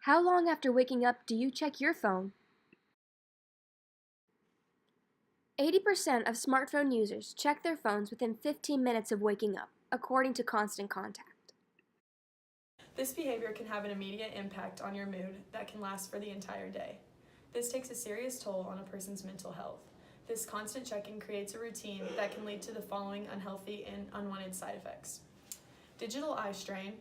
How long after waking up do you check your phone? 80% of smartphone users check their phones within 15 minutes of waking up, according to Constant Contact. This behavior can have an immediate impact on your mood that can last for the entire day. This takes a serious toll on a person's mental health. This constant checking creates a routine that can lead to the following unhealthy and unwanted side effects: digital eye strain,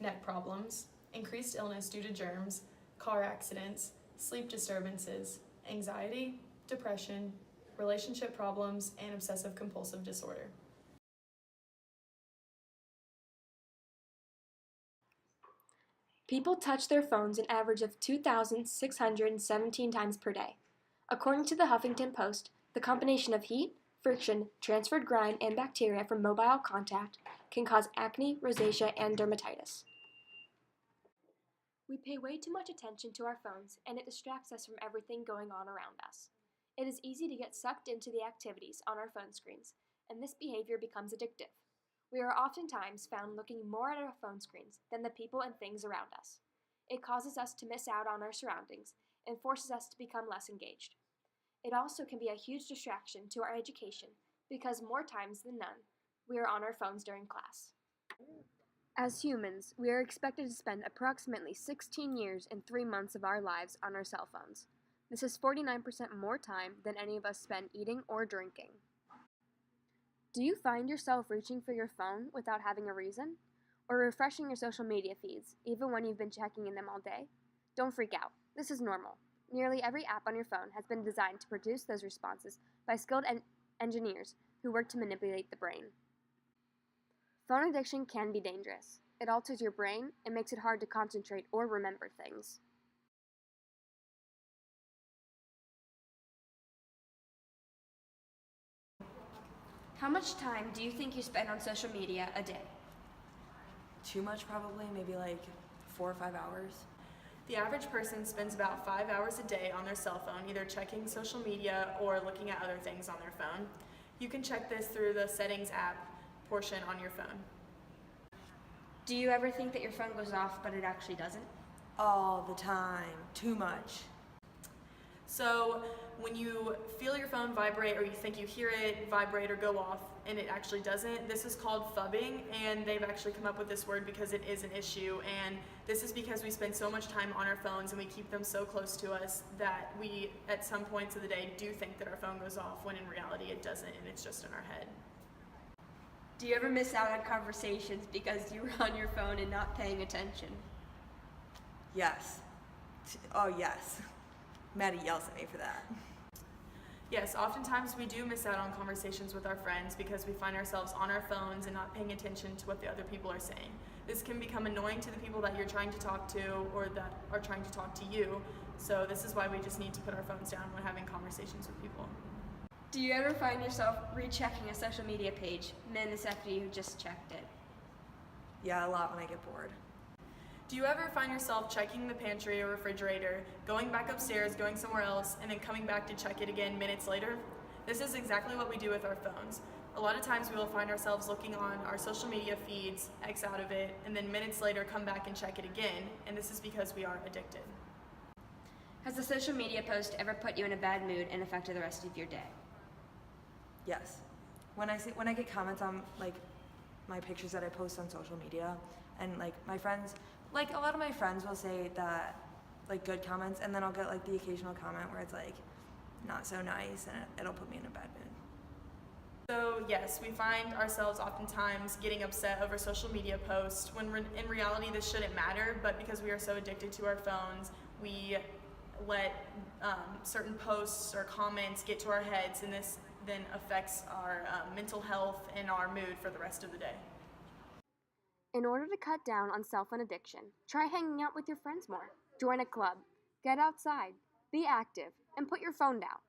neck problems, increased illness due to germs, car accidents, sleep disturbances, anxiety, depression, relationship problems, and obsessive compulsive disorder. People touch their phones an average of 2,617 times per day. According to the Huffington Post, the combination of heat, friction, transferred grime, and bacteria from mobile contact can cause acne, rosacea, and dermatitis. We pay way too much attention to our phones, and it distracts us from everything going on around us. It is easy to get sucked into the activities on our phone screens, and this behavior becomes addictive. We are oftentimes found looking more at our phone screens than the people and things around us. It causes us to miss out on our surroundings and forces us to become less engaged. It also can be a huge distraction to our education because more times than none, we are on our phones during class. As humans, we are expected to spend approximately 16 years and 3 months of our lives on our cell phones. This is 49% more time than any of us spend eating or drinking. Do you find yourself reaching for your phone without having a reason? Or refreshing your social media feeds, even when you've been checking in them all day? Don't freak out. This is normal. Nearly every app on your phone has been designed to produce those responses by skilled engineers who work to manipulate the brain. Phone addiction can be dangerous. It alters your brain and makes it hard to concentrate or remember things. How much time do you think you spend on social media a day? Too much probably, maybe like 4 or 5 hours. The average person spends about 5 hours a day on their cell phone, either checking social media or looking at other things on their phone. You can check this through the Settings app portion on your phone. Do you ever think that your phone goes off but it actually doesn't? All the time, too much. So when you feel your phone vibrate or you think you hear it vibrate or go off and it actually doesn't, this is called phubbing, and they've actually come up with this word because it is an issue, and this is because we spend so much time on our phones and we keep them so close to us that we, at some points of the day, do think that our phone goes off when in reality it doesn't, and it's just in our head. Do you ever miss out on conversations because you were on your phone and not paying attention? Yes. Oh, yes. Maddie yells at me for that. Yes, oftentimes we do miss out on conversations with our friends because we find ourselves on our phones and not paying attention to what the other people are saying. This can become annoying to the people that you're trying to talk to or that are trying to talk to you. So this is why we just need to put our phones down when having conversations with people. Do you ever find yourself rechecking a social media page minutes after you just checked it? Yeah, a lot when I get bored. Do you ever find yourself checking the pantry or refrigerator, going back upstairs, going somewhere else, and then coming back to check it again minutes later? This is exactly what we do with our phones. A lot of times we will find ourselves looking on our social media feeds, X out of it, and then minutes later come back and check it again, and this is because we are addicted. Has a social media post ever put you in a bad mood and affected the rest of your day? Yes. When I get comments on like my pictures that I post on social media, and like my friends, like a lot of my friends will say that like good comments, and then I'll get like the occasional comment where it's like not so nice, and it'll put me in a bad mood. So yes, we find ourselves oftentimes getting upset over social media posts when in reality this shouldn't matter, but because we are so addicted to our phones, we let certain posts or comments get to our heads, and this then affects our mental health and our mood for the rest of the day. In order to cut down on cell phone addiction, try hanging out with your friends more. Join a club, get outside, be active, and put your phone down.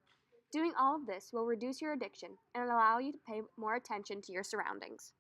Doing all of this will reduce your addiction and allow you to pay more attention to your surroundings.